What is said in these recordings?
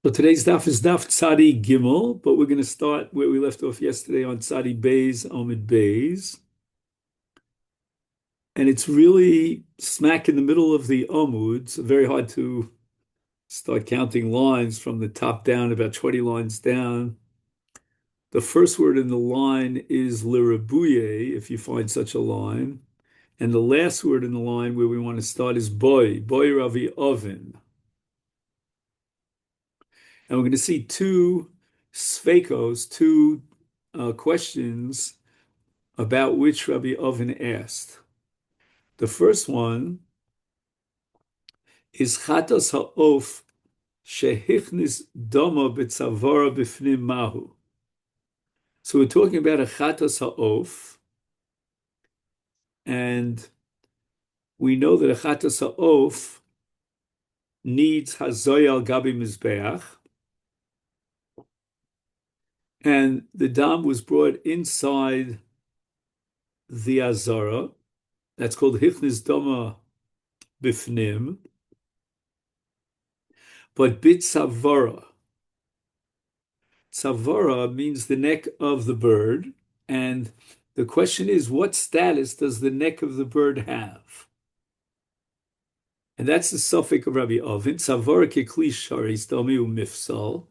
So today's daf is daf Tzadi Gimel, but we're going to start where we left off yesterday on Tzadi Beis, Omid Beis. And it's really smack in the middle of the Omud. It's very hard to start counting lines from the top down, about 20 lines down. The first word in the line is Lirabuye, if you find such a line. And the last word in the line where we want to start is Boy Ravi Oven. And we're going to see two svekos, two questions about which Rabbi Oven asked. The first one is Chatos Ha'of Shehichnis Doma B'Tzavara B'Fnim Mahu. So we're talking about a Chatos Ha'of, and we know that a Chatos Ha'of needs Hazoy al Gabi Mizbeach, and the dam was brought inside the Azara. That's called Hichnis Doma B'Fnim. But bit tzavara means the neck of the bird. And the question is, what status does the neck of the bird have? And that's the suffix of Rabbi Oven. Tzavara kekli sharis dami umifsal.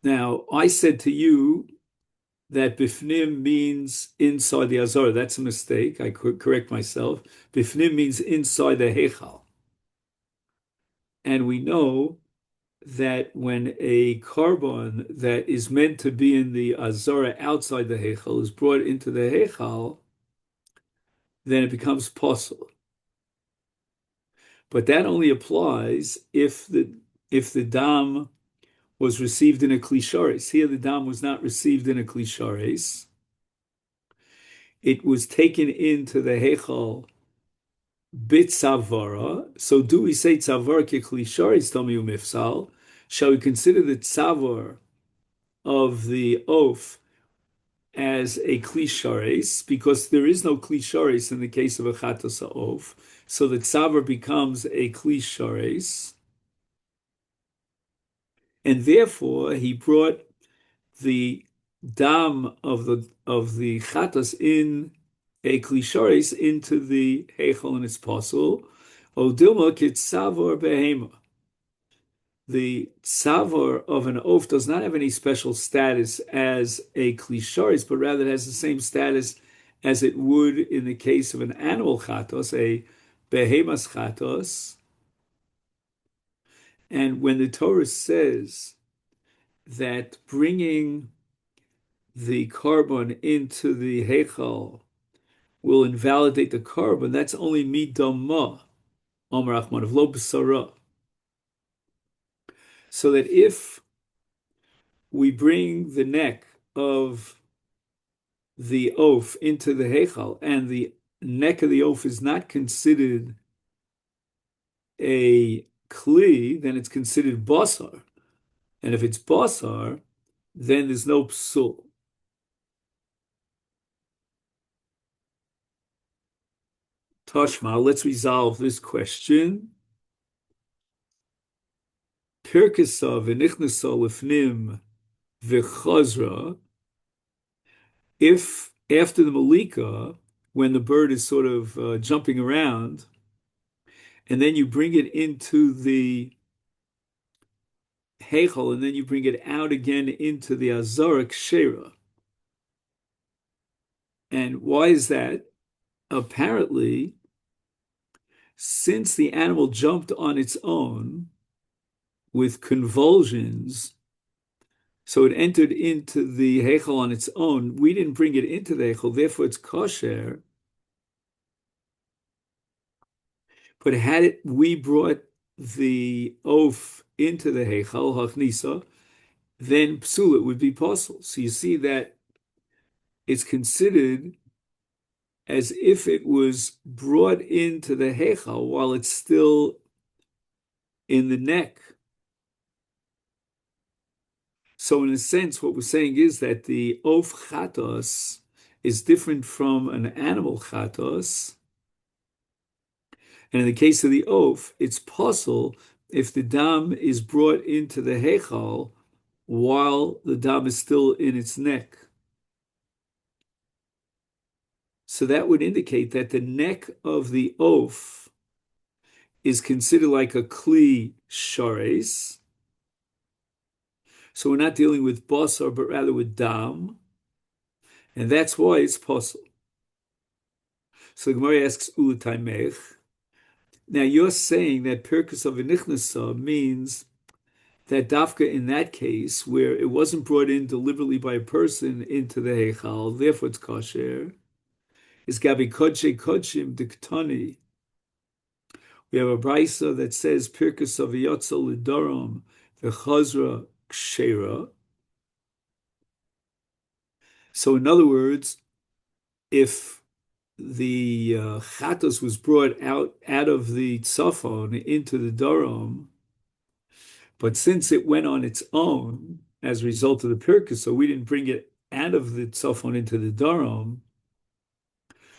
Now, I said to you that bifnim means inside the Azara. That's a mistake. I could correct myself. Bifnim means inside the Heichal. And we know that when a carbon that is meant to be in the Azara outside the Heichal is brought into the Heichal, then it becomes possible. But that only applies if the dam was received in a klisharis. Here the dam was not received in a klisharis. It was taken into the Heichal bit tzavara. So do we say tzavara ke klisharis tomi umifsal? Shall we consider the tzavar of the oaf as a klishares, because there is no klishares in the case of a chatos ha'of, so the tzavar becomes a klishares, and therefore he brought the dam of the chatos in a klishares into the heichal and its possible. Odilma kitzavar behema. The tzavar of an oaf does not have any special status as a klisharis, but rather it has the same status as it would in the case of an animal chatos, a behemas chatos. And when the Torah says that bringing the carbon into the heichal will invalidate the carbon, that's only midama, Omer Achman, of lo b'sara. So that if we bring the neck of the oaf into the heichal, and the neck of the oaf is not considered a kli, then it's considered basar. And if it's basar, then there's no psul. Tashma, let's resolve this question. Pirkasa v'nichnasa lefnim v'chazra. If after the malika, when the bird is sort of jumping around, and then you bring it into the heichal, and then you bring it out again into the azara kshera. And why is that? Apparently, since the animal jumped on its own with convulsions, so it entered into the heichal on its own, we didn't bring it into the heichal, therefore it's kosher. But had we brought the oaf into the heichal, hachnisa, then psul, it would be possible. So you see that it's considered as if it was brought into the heichal while it's still in the neck. So in a sense, what we're saying is that the oaf chatos is different from an animal chatos, And in the case of the oaf, it's possible if the dam is brought into the heichal while the dam is still in its neck. So that would indicate that the neck of the oaf is considered like a kli shares. So we're not dealing with basar, but rather with dam, and that's why it's possible. So the Gemara asks ulataimech. Now you're saying that Pirkus of Nichnasa means that dafka in that case, where it wasn't brought in deliberately by a person into the heichal, therefore it's kosher, is gabi kodshei kodshim diktani. We have a brisa that says Pirkus of Yotzel Lidorom v'chazra kshera. So in other words, if the chatos was brought out of the tzafon into the darom, but since it went on its own as a result of the pirkus, so we didn't bring it out of the tzafon into the darom.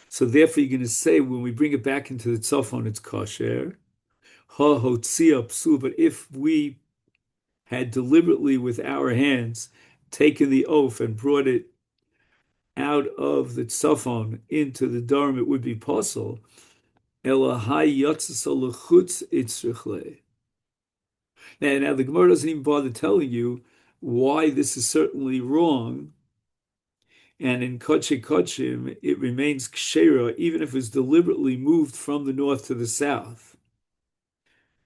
So therefore, you're going to say when we bring it back into the tzafon, it's kosher. Ha hotzia psul. But if we had deliberately with our hands taken the oaf and brought it out of the tzafon into the darom, it would be possible. Now, the Gemara doesn't even bother telling you why this is certainly wrong. And in Kodshe Kodshim, it remains Kshera, even if it's deliberately moved from the north to the south.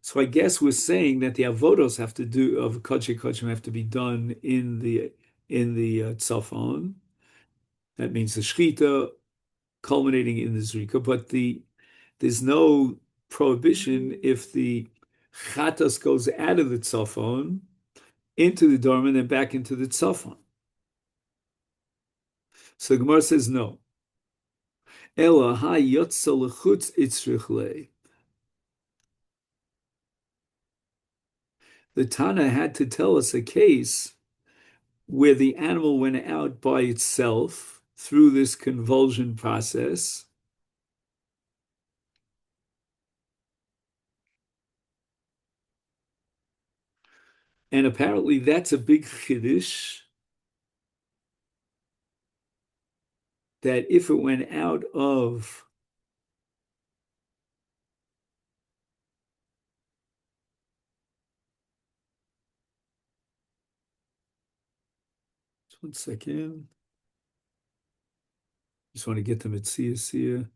So I guess we're saying that the avodos have to do of Kodshe Kodshim have to be done in the tzafon. That means the shchita culminating in the zrika, but there's no prohibition if the chatas goes out of the tzafon into the dorm and then back into the tzafon. So the Gemara says no. Ela ha yotza lechutz itzrich le. The Tana had to tell us a case where the animal went out by itself through this convulsion process. And apparently that's a big chiddush, that if it went out of just 1 second. Just want to get the Metzias here.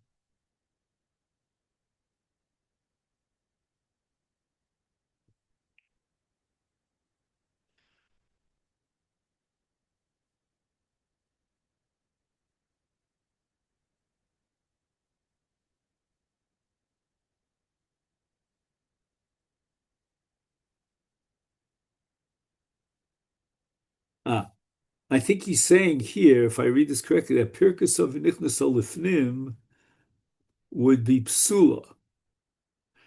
I think he's saying here, if I read this correctly, that Pirkus of Nichnas Lifnim would be psula.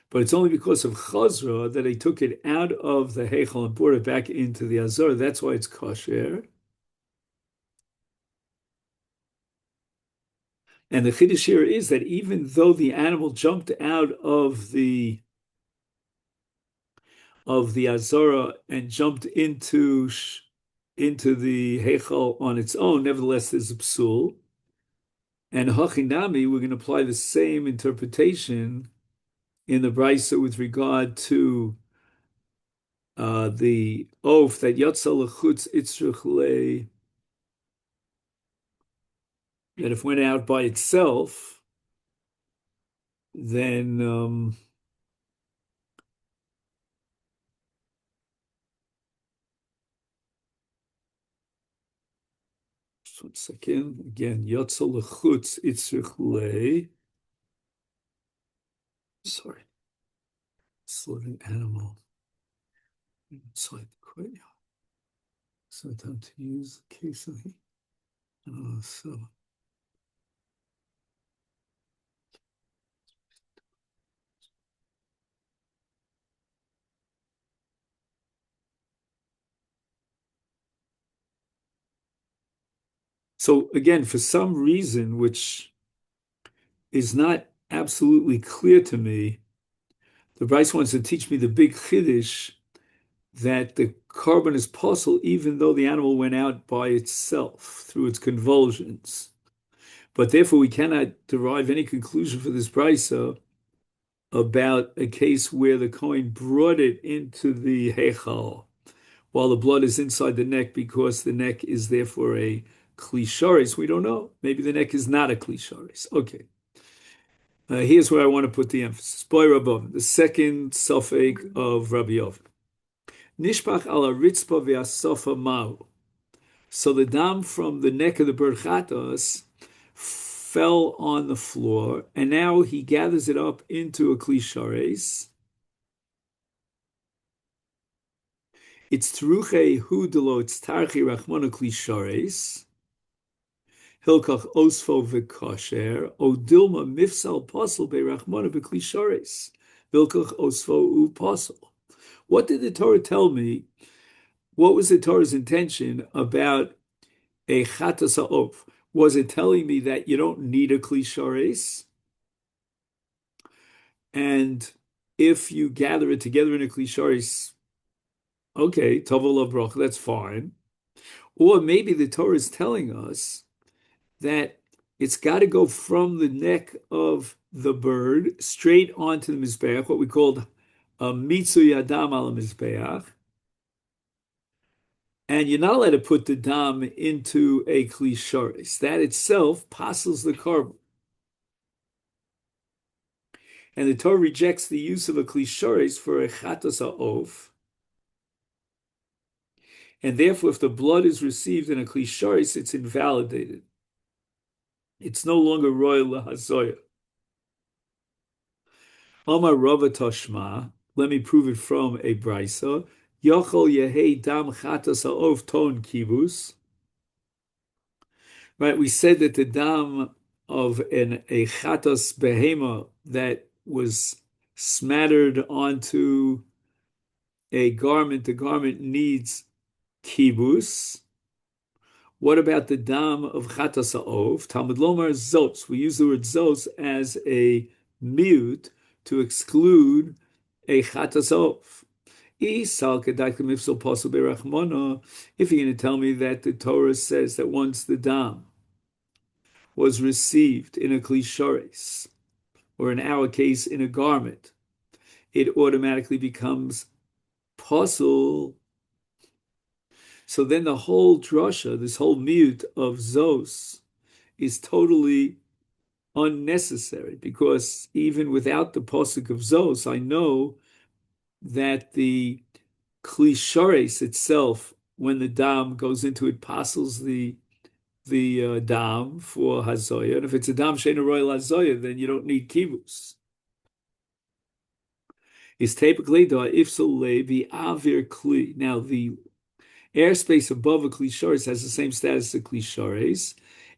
But it's only because of Chazra that they took it out of the Heichal and brought it back into the Azor. That's why it's kosher. And the Chiddush here is that even though the animal jumped out of the Azora and jumped into the Heichal on its own, nevertheless there's a psul. And Hachinami, we're going to apply the same interpretation in the Brisa with regard to the oath that Yotza Lechutz Itzrich Le, that if it went out by itself, then just 1 second. Again, Yotza Lechutz Itzrich Le. Sorry, it's living animal. It's like quite. So time to use the case of so again, for some reason which is not absolutely clear to me, The Bryce wants to teach me the big chiddush that the carbon is possible even though the animal went out by itself through its convulsions. But therefore, we cannot derive any conclusion for this brisa about a case where the Kohen brought it into the Heichal while the blood is inside the neck because the neck is therefore a klisharis. We don't know. Maybe the neck is not a klisharis. Okay. Here's where I want to put the emphasis. Boy Rabbav, the second suffix of Rabbi Yov. Nishpach ala ritzpa ve'asofa ma'u. So the dam from the neck of the bird chatos fell on the floor, and now he gathers it up into a klishares. It's truche hudelo, it's tarchi rachmona klishares. Hilkach osfo v'kosher, o dilma mifsal posel be'rachmona b'klishares. Hilkach osfo u posel. What did the Torah tell me? What was the Torah's intention about a chatas ha'of? Was it telling me that you don't need a klishares? And if you gather it together in a klishares, okay, tovol brach, that's fine. Or maybe the Torah is telling us that it's got to go from the neck of the bird straight onto the mizbeach, what we called a mitzu yadam al mizbeach, and you're not allowed to put the dam into a klisharis. That itself passes the carbon. And the Torah rejects the use of a klisharis for a chatas ha'of. And therefore, if the blood is received in a klisharis, it's invalidated. It's no longer royal lahazoya. Omar Rava Toshma, let me prove it from a brisa. Yochol yehei dam chatas ha'of ton kibus. Right, we said that the dam of a chatas behema that was smattered onto a garment, the garment needs kibus. What about the dam of chatas ha'of? Talmud lomar zos. We use the word zos as a mute to exclude a chatas ha'of. If you're going to tell me that the Torah says that once the dam was received in a klisharis, or in our case, in a garment, it automatically becomes pasul. So then the whole drasha, this whole mute of zos, is totally unnecessary, because even without the pasuk of zos, I know that the klisharis itself, when the dam goes into it, passes the dam for hazoya. And if it's a dam she'ena royal hazoya, then you don't need kibus. Is typically the ifsole the avir kli. Now the airspace above a klisharis has the same status as klisharis,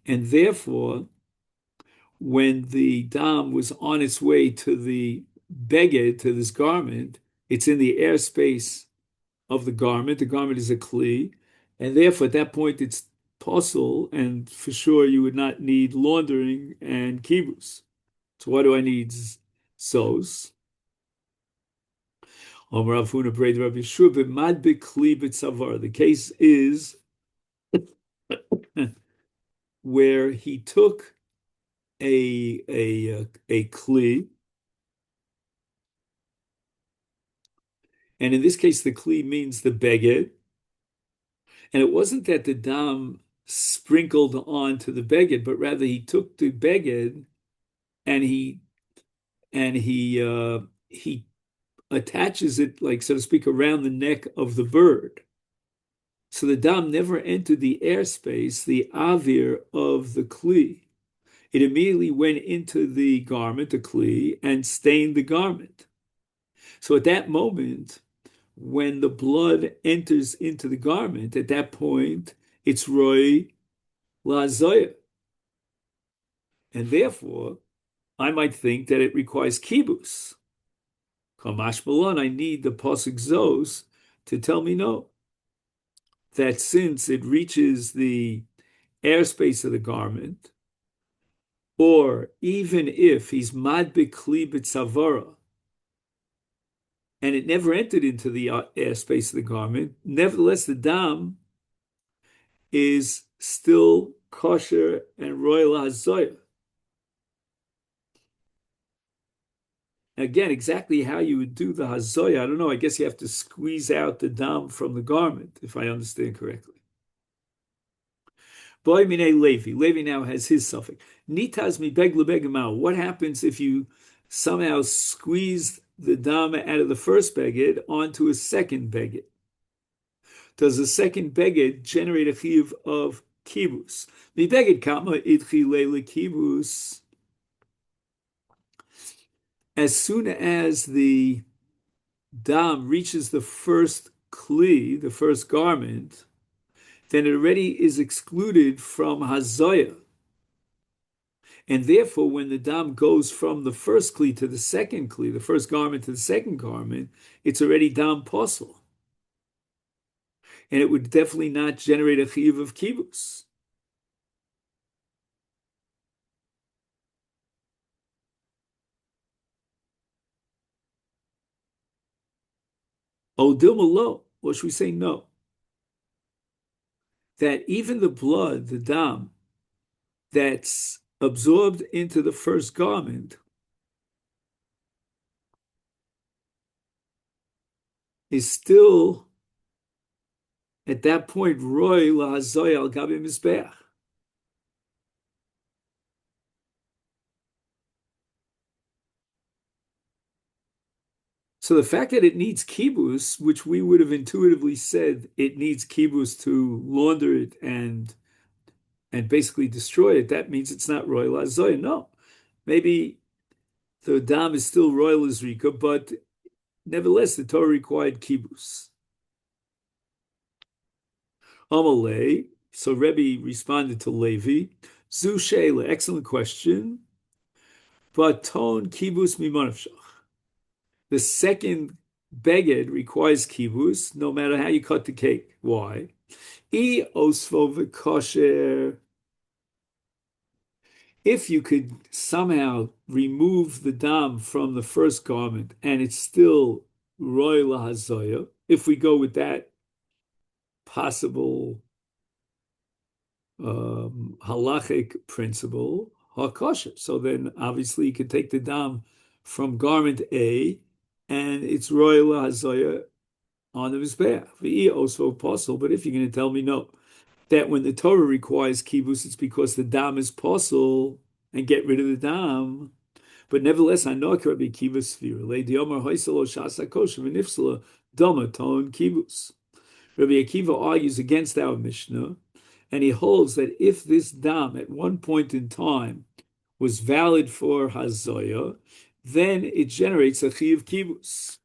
and therefore, when the dam was on its way to the beged, to this garment, it's in the airspace of the garment. The garment is a kli, and therefore at that point it's possible, and for sure you would not need laundering and kibus. So why do I need zos? The case is where he took a kli, and in this case the kli means the beged, and it wasn't that the dam sprinkled onto the beged, but rather he took the beged and he attaches it, like, so to speak, around the neck of the bird. So the dam never entered the airspace, the avir of the kli. It immediately went into the garment, the kli, and stained the garment. So at that moment, when the blood enters into the garment, at that point, it's roy lazoya. And therefore, I might think that it requires kibus. Kamash Malon, I need the pasuk zos to tell me no. That since it reaches the airspace of the garment, or even if he's madbik kli b'tzavara, and it never entered into the airspace of the garment, nevertheless, the dam is still kosher and royal hazoya. Again, exactly how you would do the hazoya, I don't know. I guess you have to squeeze out the dam from the garment, if I understand correctly. Boy mine Levi. Levi now has his suffix. Nitas mi beg lebegamau. What happens if you somehow squeeze the dam out of the first beged onto a second beged? Does the second beged generate a chiyuv of kibus? Mi beged kama idchi leile kibus. As soon as the dam reaches the first kli, the first garment, then it already is excluded from hazoya. And therefore, when the dam goes from the first kli to the second kli, the first garment to the second garment, it's already dam posel. And it would definitely not generate a chiyuv of kibus. Oh, dilma lo, or should we say no? That even the blood, the dam, that's absorbed into the first garment is still at that point roy lahazoy al gabi mizbeach. So the fact that it needs kibus, which we would have intuitively said it needs kibus to launder it and basically destroy it, that means it's not royal azoy. No, maybe the dam is still royal as rika, but nevertheless the Torah required kibus. Amalei. So Rebbe responded to Levi. Zu Sheila, excellent question. But ton kibus mimanavshach. The second beged requires kibus, no matter how you cut the cake. Why? I osvo v'kosher. If you could somehow remove the dam from the first garment and it's still roy lahazoya, if we go with that possible halachic principle, hakosher. So then obviously you could take the dam from garment A and it's royal hazoya on the mizbeach. The also possible, but if you're going to tell me no, that when the Torah requires kibus, it's because the dam is possible and get rid of the dam. But nevertheless, I know it could be kibus sphere. Le diomar hoiselo shasa kosher v'nifsala dama ton kibus. Rabbi Akiva argues against our Mishnah, and he holds that if this dam at one point in time was valid for hazoya, then it generates a chiyuv kibus.